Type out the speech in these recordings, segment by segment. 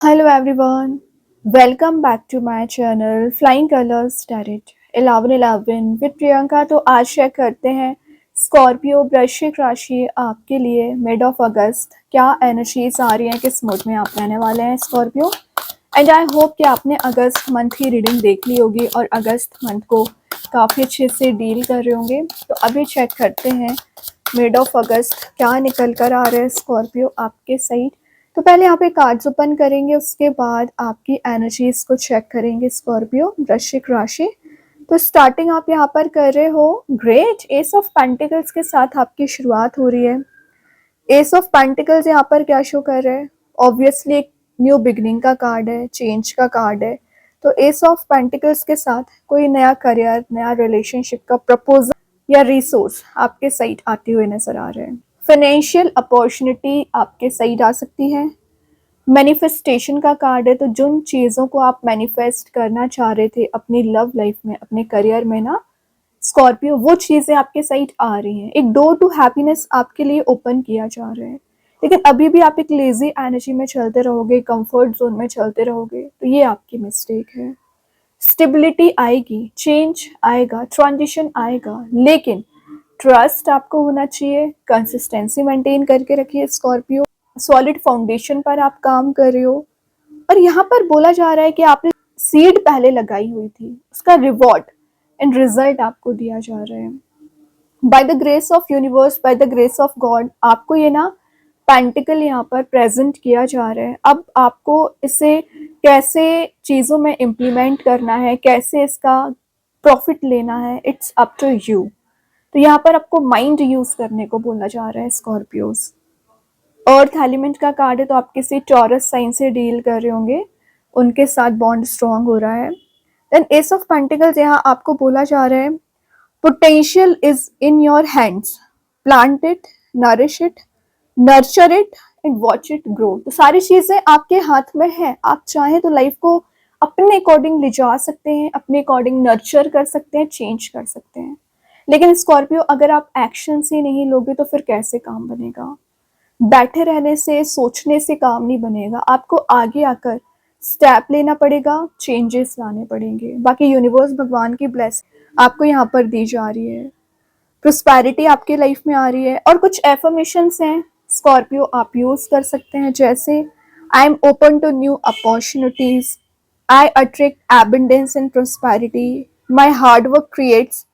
Hello everyone, welcome back to my channel Flying Colors Tarot 1111 with Priyanka. तो आज share करते हैं स्कॉर्पियो वृश्चिक राशि आपके लिए मिड ऑफ अगस्त क्या एनर्जीज आ रही हैं, किस मूड में आप रहने वाले हैं स्कॉर्पियो। एंड आई होप कि आपने अगस्त मंथ की रीडिंग देख ली होगी और अगस्त मंथ को काफ़ी अच्छे से डील कर रहे होंगे। तो अभी चेक करते हैं मिड ऑफ अगस्त क्या निकल कर आ रहा है स्कॉर्पियो आपके साइड। तो पहले यहाँ पे कार्ड्स ओपन करेंगे, उसके बाद आपकी एनर्जीज को चेक करेंगे स्कॉर्पियो वृश्चिक राशि। तो स्टार्टिंग आप यहाँ पर कर रहे हो ग्रेट, एस ऑफ पेंटिकल्स के साथ आपकी शुरुआत हो रही है। एस ऑफ पेंटिकल्स यहाँ पर क्या शो कर रहा है, ऑब्वियसली एक न्यू बिगनिंग का कार्ड है, चेंज का कार्ड है। तो एस ऑफ पेंटिकल्स के साथ कोई नया करियर, नया रिलेशनशिप का प्रपोजल या रिसोर्स आपके साइड आते हुए नजर आ रहे हैं। फाइनेंशियल अपॉर्चुनिटी आपके साइड आ सकती है। मैनिफेस्टेशन का कार्ड है, तो जिन चीज़ों को आप मैनिफेस्ट करना चाह रहे थे अपनी लव लाइफ में, अपने करियर में ना स्कॉर्पियो, वो चीज़ें आपके साइड आ रही हैं। एक डोर टू हैप्पीनेस आपके लिए ओपन किया जा रहा है। लेकिन अभी भी आप एक लेजी एनर्जी में चलते रहोगे, कंफर्ट जोन में चलते रहोगे, तो ये आपकी मिस्टेक है। स्टेबिलिटी आएगी, चेंज आएगा, ट्रांजिशन आएगा, लेकिन ट्रस्ट आपको होना चाहिए। कंसिस्टेंसी मेंटेन करके रखिए स्कॉर्पियो। सॉलिड फाउंडेशन पर आप काम कर रहे हो। और यहाँ पर बोला जा रहा है कि आपने सीड पहले लगाई हुई थी, उसका रिवॉर्ड एंड रिजल्ट आपको दिया जा रहा है। By the grace of universe, by the grace of God, आपको ये ना पेंटिकल यहाँ पर प्रेजेंट किया जा रहा है। अब आपको इसे कैसे चीज़ों में इम्प्लीमेंट करना है, कैसे इसका प्रॉफिट लेना है, इट्स अप टू यू। तो यहाँ पर आपको माइंड यूज करने को बोला जा रहा है स्कॉर्पियोज। अर्थ एलिमेंट का कार्ड है, तो आप किसी टॉरस साइन से डील कर रहे होंगे, उनके साथ बॉन्ड स्ट्रांग हो रहा है। देन एस ऑफ पेंटिकल्स, यहाँ आपको बोला जा रहा है potential is in your hands, plant it, nourish it, nurture it and watch it grow. तो सारी चीजें आपके हाथ में है, आप चाहें तो लाइफ को अपने अकॉर्डिंग ले जा सकते हैं, अपने अकॉर्डिंग नर्चर कर सकते हैं, चेंज कर सकते हैं। लेकिन स्कॉर्पियो, अगर आप एक्शन से नहीं लोगे तो फिर कैसे काम बनेगा। बैठे रहने से, सोचने से काम नहीं बनेगा, आपको आगे आकर स्टेप लेना पड़ेगा, चेंजेस लाने पड़ेंगे। बाकी यूनिवर्स, भगवान की ब्लेस आपको यहाँ पर दी जा रही है। प्रोस्पेरिटी आपके लाइफ में आ रही है। और कुछ एफर्मेशंस हैं स्कॉर्पियो आप यूज कर सकते हैं, जैसे I am open to new opportunities, I attract abundance and prosperity, my hard work creates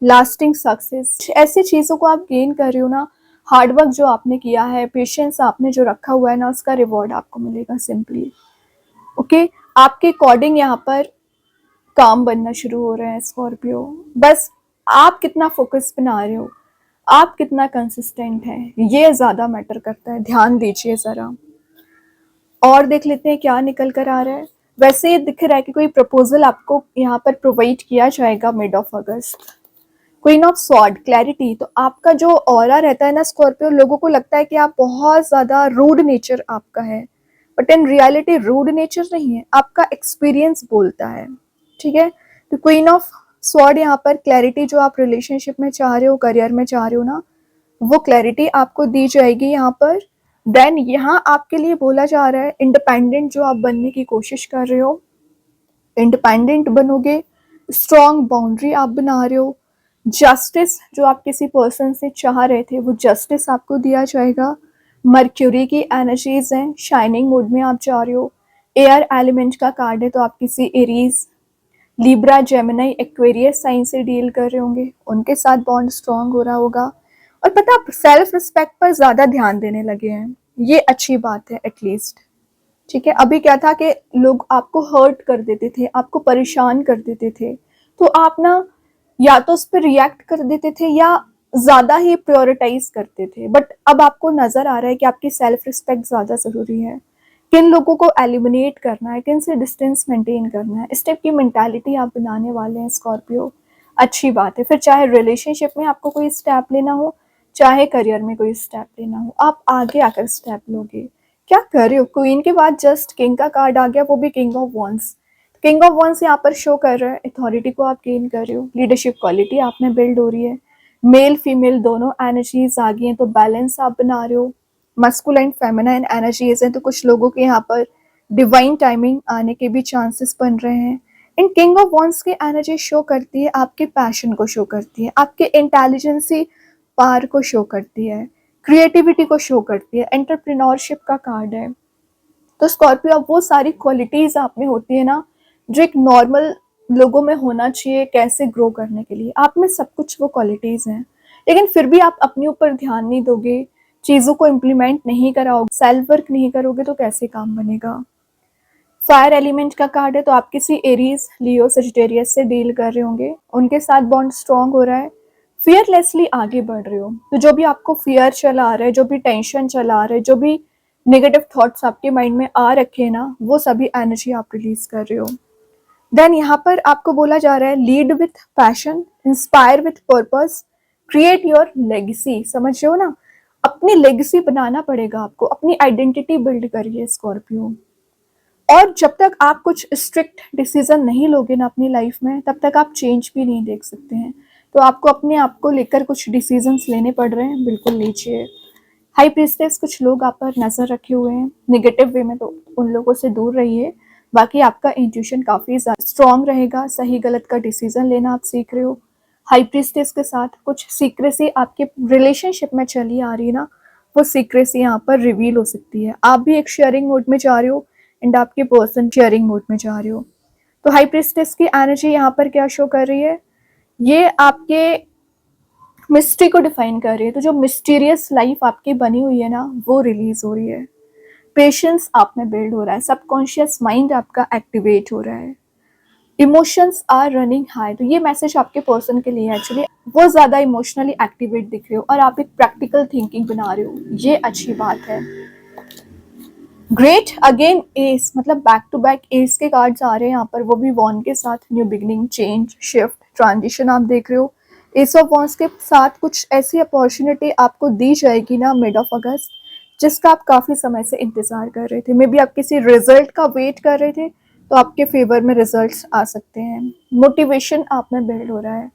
lasting success. ऐसी चीज़ों को आप गेन कर रहे हो ना, हार्डवर्क जो आपने किया है, पेशेंस आपने जो रखा हुआ है ना, उसका रिवॉर्ड आपको मिलेगा सिंपली। ओके, आपके अकॉर्डिंग यहाँ पर काम बनना शुरू हो रहा है स्कॉर्पियो। बस आप कितना फोकस बना रहे हो, आप कितना कंसिस्टेंट है, ये ज़्यादा मैटर करता है, ध्यान दीजिए ज़रा। और देख लेते हैं क्या निकल कर आ रहा है। वैसे ये दिख रहा है कि कोई प्रपोजल आपको यहाँ पर प्रोवाइड किया जाएगा mid of August. Queen of sword, clarity. तो आपका जो ऑरा रहता है ना स्कॉर्पियो, लोगों को लगता है कि आप बहुत ज़्यादा रूड नेचर आपका है, but in reality rude nature नहीं है, आपका एक्सपीरियंस बोलता है। ठीक है, तो क्वीन ऑफ स्वॉर्ड यहाँ पर क्लैरिटी, जो आप रिलेशनशिप में चाह रहे हो, करियर में चाह रहे हो ना, वो क्लैरिटी आपको दी जाएगी यहाँ पर। देन यहाँ आपके लिए बोला जा रहा है इंडिपेंडेंट जो आप बनने की कोशिश कर रहे हो, इंडिपेंडेंट बनोगे। स्ट्रॉन्ग बाउंड्री आप बना रहे हो। जस्टिस जो आप किसी पर्सन से चाह रहे थे, वो जस्टिस आपको दिया जाएगा। मर्क्यूरी की एनर्जीज हैं, शाइनिंग मूड में आप जा रहे हो। एयर एलिमेंट का कार्ड है, तो आप किसी Aries, Libra, Gemini, Aquarius sign से डील कर रहे होंगे, उनके साथ बॉन्ड स्ट्रांग हो रहा होगा। और पता, आप सेल्फ रिस्पेक्ट पर ज़्यादा ध्यान देने लगे हैं, ये अच्छी बात है एटलीस्ट। ठीक है, अभी क्या था कि लोग आपको हर्ट कर देते थे, आपको परेशान कर देते थे, तो आप ना या तो उस पर रिएक्ट कर देते थे या ज़्यादा ही प्रायोरिटाइज करते थे। बट अब आपको नज़र आ रहा है कि आपकी सेल्फ रिस्पेक्ट ज़्यादा ज़रूरी है। किन लोगों को एलिमिनेट करना है, किन से डिस्टेंस मेंटेन करना है, इस टाइप की मेंटालिटी आप बनाने वाले हैं स्कॉर्पियो। अच्छी बात है। फिर चाहे रिलेशनशिप में आपको कोई स्टेप लेना हो, चाहे करियर में कोई स्टेप लेना हो, आप आगे आकर स्टेप लोगे। क्या कर रहे हो, क्वीन के बाद जस्ट किंग का कार्ड आ गया, वो भी king of wands. King of wands यहाँ पर शो कर रहा है अथॉरिटी को आप गेन कर रहे हो, लीडरशिप क्वालिटी आप में बिल्ड हो रही है। मेल फीमेल दोनों एनर्जीज आ गई हैं, तो बैलेंस आप बना रहे हो। मस्कुलाइन फेमिनाइन एनर्जीज हैं, तो कुछ लोगों के यहाँ पर डिवाइन टाइमिंग आने के भी चांसेस बन रहे हैं। इन किंग ऑफ वॉन्ड्स की एनर्जी शो करती है आपके पैशन को, शो करती है आपके इंटेलिजेंसी पावर को, शो करती है क्रिएटिविटी को, शो करती है एंटरप्रेन्योरशिप का कार्ड है। तो स्कॉर्पियो, अब वो सारी क्वालिटीज आप में होती है ना जो एक नॉर्मल लोगों में होना चाहिए कैसे ग्रो करने के लिए, आप में सब कुछ वो क्वालिटीज हैं। लेकिन फिर भी आप अपने ऊपर ध्यान नहीं दोगे, चीज़ों को इम्प्लीमेंट नहीं कराओगे, सेल्फ वर्क नहीं करोगे तो कैसे काम बनेगा। फायर एलिमेंट का कार्ड है, तो आप किसी एरीज, लियो, सजिटेरियस से डील कर रहे होंगे, उनके साथ बॉन्ड स्ट्रांग हो रहा है, फियरलेसली आगे बढ़ रहे हो। तो जो भी आपको फियर चला आ रहा है, जो भी टेंशन चला आ रहा है, जो भी नेगेटिव थॉट्स आपके माइंड में आ रखे हैं ना, वो सभी एनर्जी आप रिलीज कर रहे हो। देन यहाँ पर आपको बोला जा रहा है lead with passion, inspire with purpose, create your legacy. समझ रहे हो ना, अपनी लेगेसी बनाना पड़ेगा आपको, अपनी आइडेंटिटी बिल्ड करिए स्कॉर्पियो। और जब तक आप कुछ स्ट्रिक्ट डिसीजन नहीं लोगे ना अपनी लाइफ में, तब तक आप चेंज भी नहीं देख सकते हैं। तो आपको अपने आप को लेकर कुछ डिसीजंस लेने पड़ रहे हैं, बिल्कुल लीजिए। हाई प्रीस्टेस, कुछ लोग आप पर नजर रखे हुए हैं नेगेटिव वे में, तो उन लोगों से दूर रहिए। बाकी आपका इंट्यूशन काफी स्ट्रॉन्ग रहेगा, सही गलत का डिसीजन लेना आप सीख रहे हो। हाई प्रीस्टेस के साथ कुछ सीक्रेसी आपके रिलेशनशिप में चली आ रही है ना, वो सीक्रेसी यहाँ पर रिवील हो सकती है। आप भी एक शेयरिंग मोड में जा रहे हो एंड आपके पर्सन शेयरिंग मोड में जा रहे हो। तो हाई प्रीस्टेस की एनर्जी यहाँ पर क्या शो कर रही है, ये आपके मिस्ट्री को डिफाइन कर रही है। तो जो मिस्टीरियस लाइफ आपकी बनी हुई है ना, वो रिलीज हो रही है। पेशेंस आप में बिल्ड हो रहा है, सबकॉन्शियस माइंड आपका एक्टिवेट हो रहा है, इमोशंस आर रनिंग हाई। तो ये मैसेज आपके पर्सन के लिए एक्चुअली वो ज्यादा इमोशनली एक्टिवेट दिख रहे हो और आप एक प्रैक्टिकल थिंकिंग बना रहे हो, ये अच्छी बात है। ग्रेट, अगेन एस, मतलब बैक टू बैक एस के कार्ड्स आ रहे हैं यहाँ पर, वो भी वॉन के साथ। New beginning, change, shift, transition आप देख रहे हो। एस ऑफ वॉन्स के साथ कुछ ऐसी अपॉर्चुनिटी आपको दी जाएगी ना मिड ऑफ अगस्त, जिसका आप काफी समय से इंतजार कर रहे थे। मे बी आप किसी रिजल्ट का वेट कर रहे थे, तो आपके फेवर में रिजल्ट्स आ सकते हैं। मोटिवेशन आप में बिल्ड हो रहा है,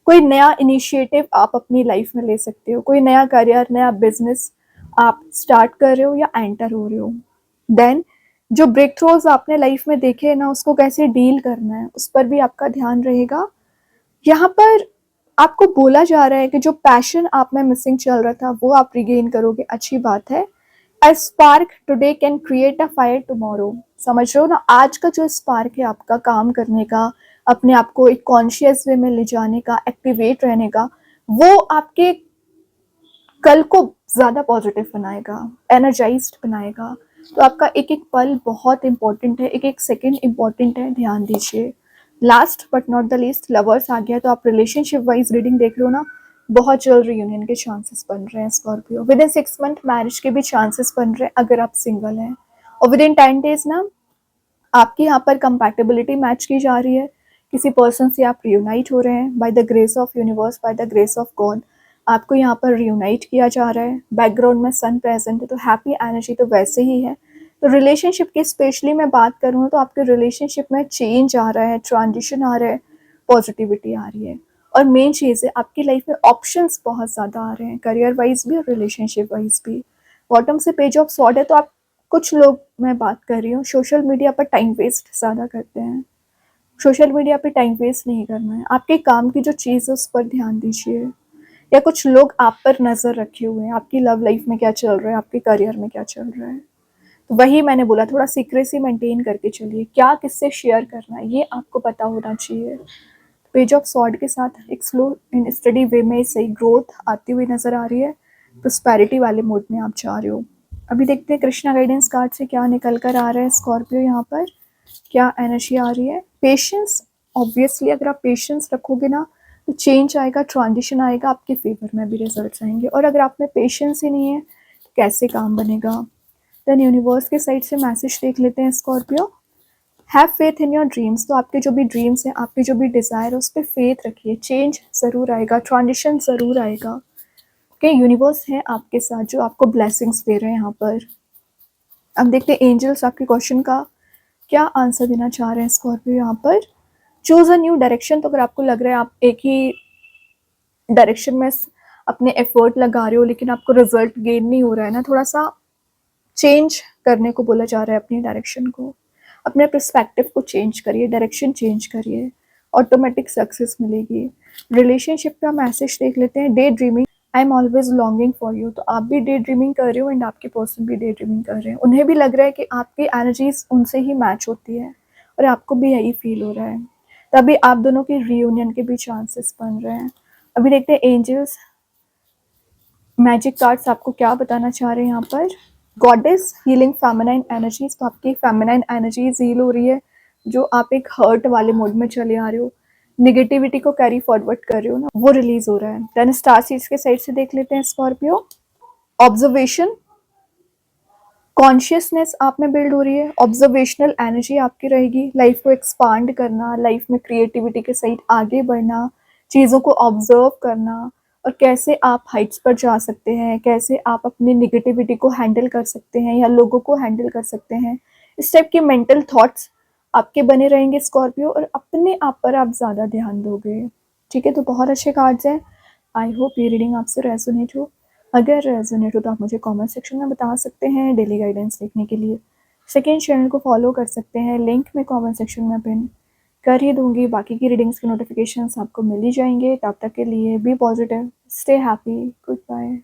कोई नया इनिशिएटिव आप अपनी लाइफ में ले सकते हो, कोई नया करियर, नया बिजनेस आप स्टार्ट कर रहे हो या एंटर हो रहे हो। देन जो ब्रेक थ्रोज आपने लाइफ में देखे हैं ना, उसको कैसे डील करना है उस पर भी आपका ध्यान रहेगा। यहाँ पर आपको बोला जा रहा है कि जो पैशन आप में मिसिंग चल रहा था वो आप रिगेन करोगे, अच्छी बात है। A spark today can create a fire tomorrow. समझ रहे हो ना, आज का जो स्पार्क है आपका काम करने का, अपने आप को एक कॉन्शियस वे में ले जाने का, एक्टिवेट रहने का, वो आपके कल को ज्यादा पॉजिटिव बनाएगा, एनर्जाइज्ड बनाएगा। तो आपका एक एक पल बहुत इंपॉर्टेंट है, एक एक सेकंड इंपॉर्टेंट है, ध्यान दीजिए। Last but not the least, lovers आ गया। तो आप रिलेशनशिप वाइज रीडिंग देख रहे हो ना, बहुत जल्द रियूनियन के चांसेस बन रहे हैं Scorpio. With in 6 month marriage के भी चांसेस बन रहे हैं अगर आप सिंगल हैं। और विद इन 10 डेज ना आपकी यहाँ पर कंपैटिबिलिटी मैच की जा रही है, किसी पर्सन से आप रियूनाइट हो रहे हैं by the grace of universe, by the grace of God. आपको यहाँ पर रियूनाइट किया जा रहा है, बैकग्राउंड में सन प्रेजेंट है, तो हैप्पी एनर्जी तो वैसे ही है। तो रिलेशनशिप की स्पेशली मैं बात करूँ तो आपके रिलेशनशिप में चेंज आ रहा है, ट्रांजिशन आ रहा है, पॉजिटिविटी आ रही है। और मेन चीज़ है आपकी लाइफ में ऑप्शंस बहुत ज़्यादा आ रहे हैं, करियर वाइज भी और रिलेशनशिप वाइज भी। बॉटम से पेज ऑफ सॉर्ड है, तो आप कुछ लोग, मैं बात कर रही हूँ, सोशल मीडिया पर टाइम वेस्ट ज़्यादा करते हैं। सोशल मीडिया पे टाइम वेस्ट नहीं करना है, आपके काम की जो चीज़ है उस पर ध्यान दीजिए। या कुछ लोग आप पर नज़र रखे हुए हैं, आपकी लव लाइफ में क्या चल रहा है, आपके करियर में क्या चल रहा है। तो वही मैंने बोला, थोड़ा सीक्रेसी मेंटेन करके चलिए, क्या किससे शेयर करना है ये आपको पता होना चाहिए। पेज ऑफ सॉर्ड के साथ एक स्लो एंड स्टडी वे में सही ग्रोथ आती हुई नज़र आ रही है, प्रोस्पेरिटी वाले मोड में आप जा रहे हो। अभी देखते हैं कृष्णा गाइडेंस कार्ड से क्या निकल कर आ रहा है स्कॉर्पियो, यहाँ पर क्या एनर्जी आ रही है। पेशेंस, ऑब्वियसली अगर आप पेशेंस रखोगे ना तो चेंज आएगा, ट्रांजिशन आएगा, आपके फेवर में भी रिजल्ट्स आएंगे। और अगर आप में पेशेंस ही नहीं है तो कैसे काम बनेगा। देन यूनिवर्स के साइड से मैसेज देख लेते हैं Scorpio. Have faith in your dreams. तो आपके जो भी ड्रीम्स हैं, आपके जो भी डिज़ायर है, उस पर फेथ रखिए, चेंज ज़रूर आएगा, ट्रांजिशन ज़रूर आएगा। ओके, यूनिवर्स है आपके साथ जो आपको ब्लेसिंग्स दे रहे हैं यहाँ पर। अब देखते हैं एंजल्स आपके क्वेश्चन का क्या आंसर देना चाह रहे हैं स्कॉर्पियो यहाँ पर। Choose a new direction. तो अगर आपको लग रहा है आप एक ही डायरेक्शन में अपने एफर्ट लगा रहे हो लेकिन आपको रिजल्ट गेन नहीं हो रहा है ना, थोड़ा सा चेंज करने को बोला जा रहा है। अपनी डायरेक्शन को, अपने पर्सपेक्टिव को चेंज करिए, डायरेक्शन चेंज करिए, ऑटोमेटिक सक्सेस मिलेगी। रिलेशनशिप का मैसेज देख लेते हैं। Day dreaming, I am always longing for you. तो आप भी डे ड्रीमिंग कर रहे हो एंड आपके पर्सन भी डे ड्रीमिंग कर रहे हैं। उन्हें भी लग रहा है कि आपकी एनर्जीज उनसे ही मैच होती है और आपको भी यही फील हो रहा है। तभी आप दोनों की रियूनियन के भी चांसेस बन रहे हैं। अभी देखते हैं एंजल्स मैजिक कार्ड्स आपको क्या बताना चाह रहे हैं यहाँ पर। गॉडेस हीलिंग फेमिनाइन एनर्जीज, तो आपकी फेमिनाइन एनर्जीज हील हो रही है। जो आप एक हर्ट वाले मोड में चले आ रहे हो, निगेटिविटी को कैरी फॉरवर्ड कर रहे हो ना, वो रिलीज हो रहा है। देन स्टार सीड्स के साइड से देख लेते हैं स्कॉर्पियो। ऑब्जर्वेशन, कॉन्शियसनेस आप में बिल्ड हो रही है। ऑब्जर्वेशनल एनर्जी आपकी रहेगी। लाइफ को एक्सपांड करना, लाइफ में क्रिएटिविटी के साइड आगे बढ़ना, चीज़ों को ऑब्जर्व करना और कैसे आप हाइट्स पर जा सकते हैं, कैसे आप अपनी निगेटिविटी को हैंडल कर सकते हैं या लोगों को हैंडल कर सकते हैं। इस टाइप के मेंटल थॉट्स आपके बने रहेंगे स्कॉर्पियो, और अपने आप पर आप ज़्यादा ध्यान दोगे। ठीक है, तो बहुत अच्छे कार्ड्स हैं। आई होप ये रीडिंग आपसे रेजोनेट हो। अगर रेजोनेट हो तो आप मुझे कमेंट सेक्शन में बता सकते हैं। डेली गाइडेंस देखने के लिए सेकेंड चैनल को फॉलो कर सकते हैं, लिंक मैं कमेंट सेक्शन में पिन कर ही दूंगी। बाकी की रीडिंग्स के नोटिफिकेशंस आपको मिल ही जाएंगे। तब तक के लिए be positive, stay happy, good bye.